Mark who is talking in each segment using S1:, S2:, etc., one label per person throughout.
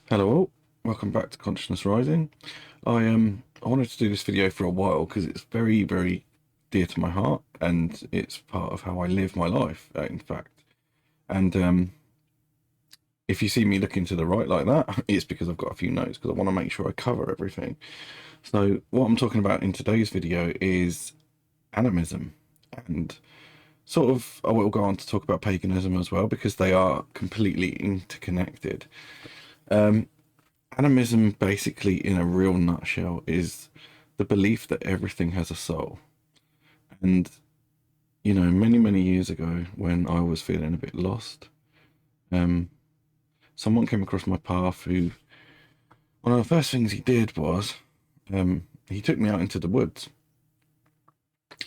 S1: Hello all, welcome back to Consciousness Rising. I wanted to do this video for a while because it's very dear to my heart and it's part of how I live my life, in fact. And if you see me looking to the right like that, it's because I've got a few notes because I want to make sure I cover everything. So what I'm talking about in today's video is animism, and sort of I will go on to talk about paganism as well because they are completely interconnected. Um, Animism, basically, in a real nutshell, is the belief that everything has a soul. And, many years ago, when I was feeling a bit lost, um, someone came across my path who, one of the first things he did was, he took me out into the woods.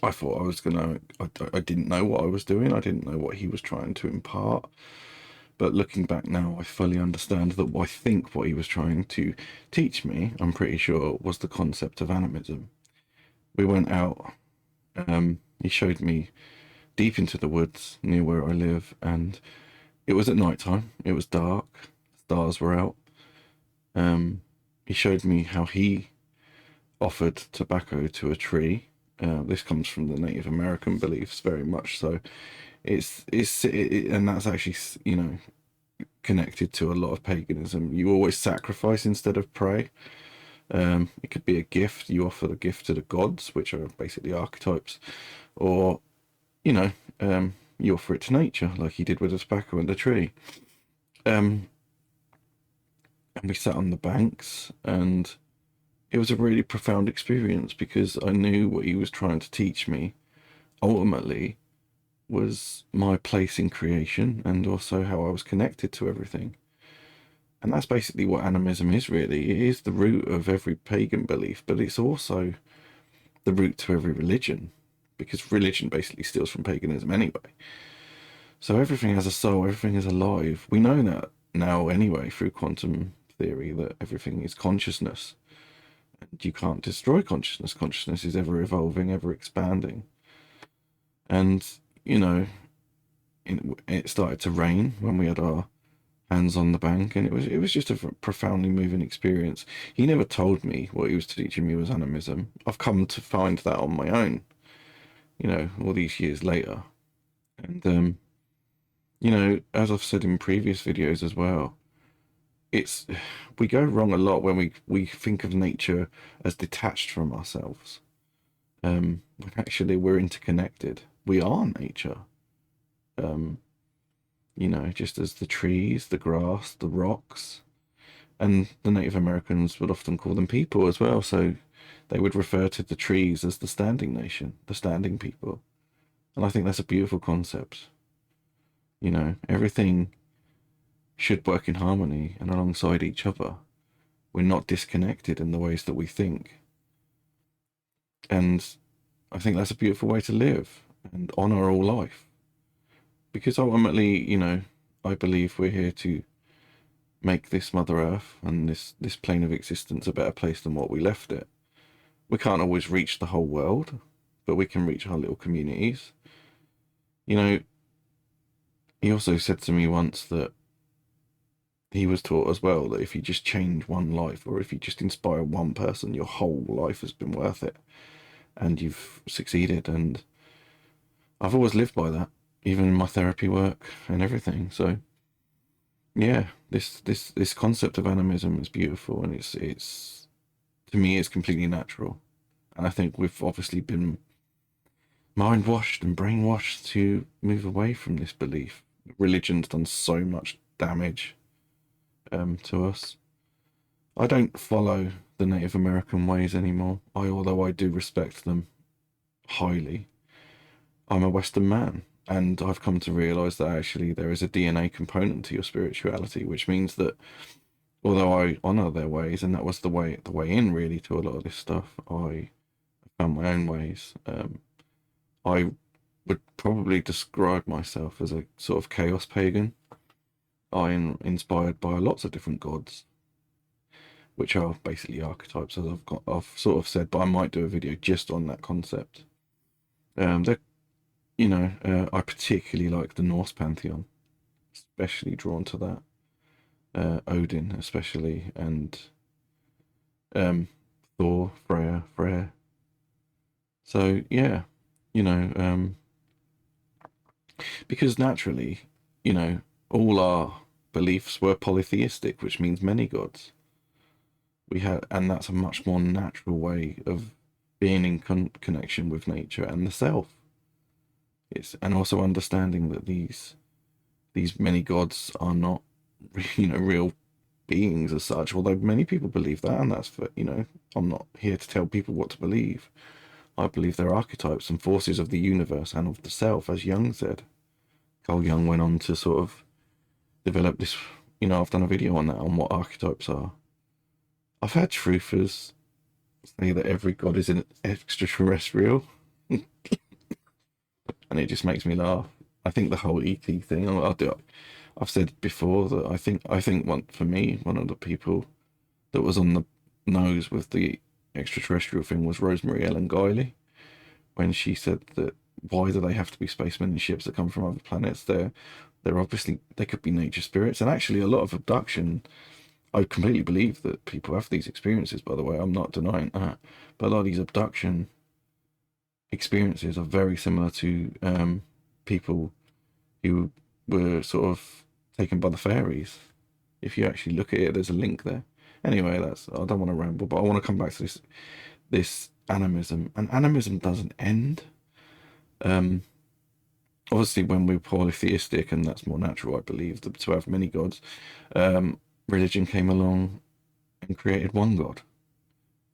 S1: I thought I was I didn't know what I was doing. I didn't know what he was trying to impart. But looking back now, I fully understand that I think what he was trying to teach me, I'm pretty sure, was the concept of animism. We went out, he showed me deep into the woods near where I live, and it was at night time. It was dark, stars were out. He showed me how he offered tobacco to a tree. This comes from the Native American beliefs, very much so. And that's actually, connected to a lot of paganism. You always sacrifice instead of pray. It could be a gift. You offer the gift to the gods, which are basically archetypes, or you know, you offer it to nature, like he did with the tobacco and the tree. Um, and we sat on the banks, and it was a really profound experience because I knew what he was trying to teach me ultimately was my place in creation and also how I was connected to everything. And that's basically what animism is, really. It is the root of every pagan belief, but it's also the root to every religion, because religion basically steals from paganism anyway. So everything has a soul, everything is alive. We know that now anyway through quantum theory that everything is consciousness. And you can't destroy consciousness. Consciousness is ever evolving, ever expanding. And, you know, it started to rain when we had our hands on the bank, and it was just a profoundly moving experience. He never told me what he was teaching me was animism. I've come to find that on my own, all these years later. And as I've said in previous videos as well, it's we go wrong a lot when we think of nature as detached from ourselves. When actually we're interconnected. We are nature. Um, just as the trees, the grass, the rocks, and the Native Americans would often call them people as well. So they would refer to the trees as the standing nation, the standing people. And I think that's a beautiful concept. Everything should work in harmony and alongside each other. We're not disconnected in the ways that we think. And I think that's a beautiful way to live and honor all life. Because ultimately, I believe we're here to make this Mother Earth and this plane of existence a better place than what we left it. We can't always reach the whole world, but we can reach our little communities. You know, he also said to me once that he was taught as well that if you just change one life or if you just inspire one person, your whole life has been worth it and you've succeeded. And I've always lived by that, even in my therapy work and everything. So yeah, this concept of animism is beautiful, and it's to me it's completely natural. And I think we've obviously been mind washed and brainwashed to move away from this belief. Religion's done so much damage to us. I don't follow the Native American ways anymore. Although I do respect them highly, I'm a Western man, and I've come to realise that actually there is a DNA component to your spirituality, which means that although I honour their ways, and that was the way in really to a lot of this stuff, I found my own ways. I would probably describe myself as a sort of chaos pagan. I'm inspired by lots of different gods, which are basically archetypes, as I've sort of said, but I might do a video just on that concept. They're, I particularly like the Norse pantheon, especially drawn to that. Odin especially, and um, Thor, Freya. So yeah, you know, because naturally, you know, all our beliefs were polytheistic, which means many gods. We had, and that's a much more natural way of being in connection with nature and the self. It's and also understanding that these many gods are not, real beings as such. Although many people believe that, and that's for I'm not here to tell people what to believe. I believe they're archetypes and forces of the universe and of the self, as Jung said. Carl Jung went on to sort of develop this. I've done a video on that, on what archetypes are. I've had truthers say that every god is an extraterrestrial, and it just makes me laugh. I think the whole ET thing. I've said before that I think for me, one of the people that was on the nose with the extraterrestrial thing was Rosemary Ellen Guiley, when she said that why do they have to be spacemen in ships that come from other planets? They're obviously, they could be nature spirits, and actually a lot of abduction. I completely believe that people have these experiences. By the way, I'm not denying that, but a lot of these abduction experiences are very similar to people who were sort of taken by the fairies. If you actually look at it, there's a link there. Anyway, I don't want to ramble, but I want to come back to this animism, and animism doesn't end. Um, Obviously, when we're polytheistic, and that's more natural, I believe, to have many gods, um, religion came along and created one god,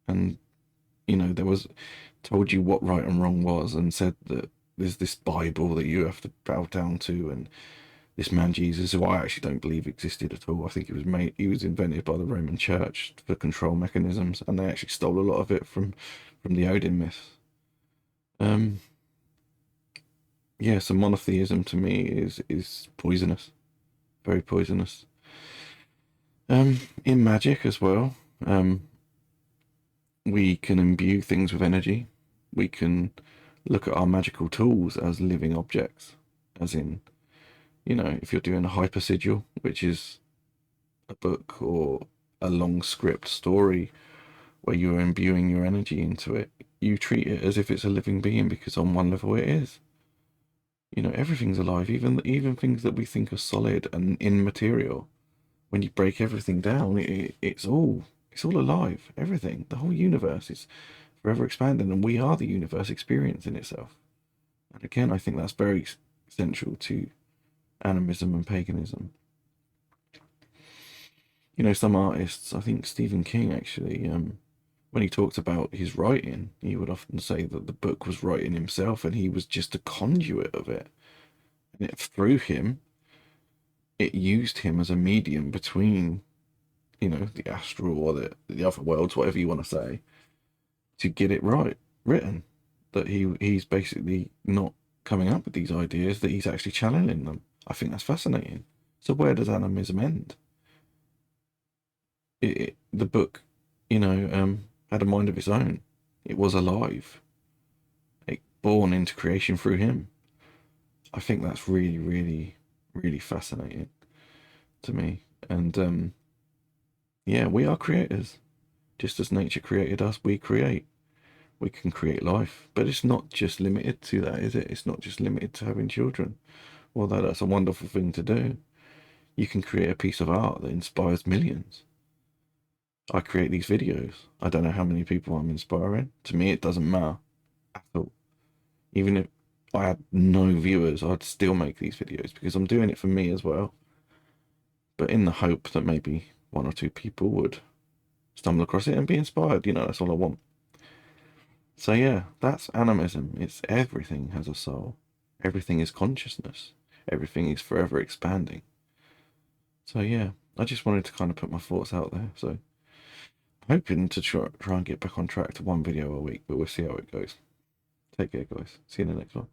S1: and there was told you what right and wrong was, and said that there's this Bible that you have to bow down to, and this man Jesus, who I actually don't believe existed at all. I think he was invented by the Roman Church for control mechanisms, and they actually stole a lot of it from the Odin myths. Um, yeah, so monotheism to me is poisonous, very poisonous. In magic as well, we can imbue things with energy. We can look at our magical tools as living objects, as in, if you're doing a hyper sigil, which is a book or a long script story where you're imbuing your energy into it, you treat it as if it's a living being, because on one level it is. Everything's alive, even things that we think are solid and immaterial. When you break everything down, it's all alive. Everything, the whole universe is forever expanding, and we are the universe experiencing itself. And again, I think that's very central to animism and paganism. Some artists, I think Stephen King actually, when he talked about his writing, he would often say that the book was writing himself, and he was just a conduit of it. And through him, it used him as a medium between, the astral or the other worlds, whatever you want to say, to get it written. That he's basically not coming up with these ideas, that he's actually channeling them. I think that's fascinating. So where does animism end? The book, had a mind of its own. It was alive. It born into creation through him. I think that's really, really, really fascinating to me. And yeah, we are creators. Just as nature created us, we create. We can create life, but it's not just limited to that, is it? It's not just limited to having children. Although that's a wonderful thing to do. You can create a piece of art that inspires millions. I create these videos. I don't know how many people I'm inspiring. To me, it doesn't matter at all. Even if I had no viewers, I'd still make these videos because I'm doing it for me as well. But in the hope that maybe one or two people would stumble across it and be inspired. That's all I want. So yeah, that's animism. It's everything has a soul. Everything is consciousness. Everything is forever expanding. So yeah, I just wanted to kind of put my thoughts out there. So hoping to try and get back on track to one video a week, but we'll see how it goes. Take care, guys. See you in the next one.